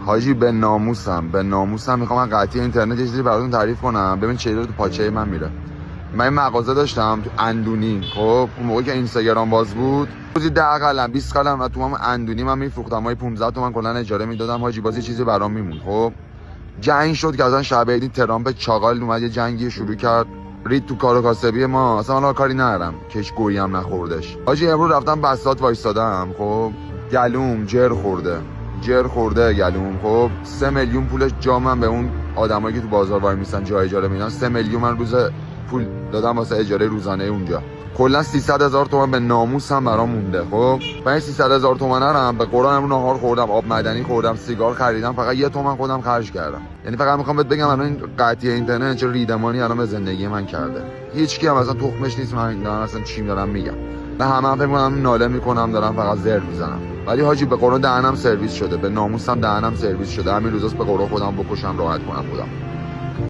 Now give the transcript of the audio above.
حاجی به ناموسم میخوام من قطعی اینترنت یه چیزی براتون تعریف کنم. ببین چه تو پاچه من میره. من این مغازه داشتم تو اندونی. خب اون موقعی که اینستاگرام باز بود روزی 10 قلم 20 قلم و تو هم اندونی من میفروختم. مای 15 تومن کلا اجاره میدادم. حاجی باز یه چیزی برام میمون. خب جنگ شد که اصلا شب عید ترامپ چاقال اومد یه جنگی شروع کرد، رید تو کار و کاسبی ما. اصلا من کاری ندارم، کش گویی هم نخوردش. حاجی امروز رفتم بساط وایسادم. خب گلوم جر خورده گلوم. خب 3 میلیون پولش جامم به اون آدمایی که تو بازار وای میسن جای اجاره میدن. 3 میلیون من روز پول دادم واسه اجاره روزانه اونجا. کلا 300,000 تومان به ناموسم برام مونده. خب من 300,000 تومان هم به قرآن امروز نهار خوردم، آب معدنی خوردم، سیگار خریدم، فقط 1 تومن خودم خرج کردم. یعنی فقط میخوام بهت بگم الان این قطعی اینترنت چه ریدمانی الان به زندگی من کرده. هیچ کی هم اصلا تخمش نیست من دارم اصلا چی دارم میگم. نه همه فکر می‌کنم ناله میکنم دارم فقط زر میزنم. ولی حاجی به قرآن دهنم سرویس شده، به ناموسم دهنم سرویس شده. همین روزاست به قرآن خودم بکشم راحت کنم خودم.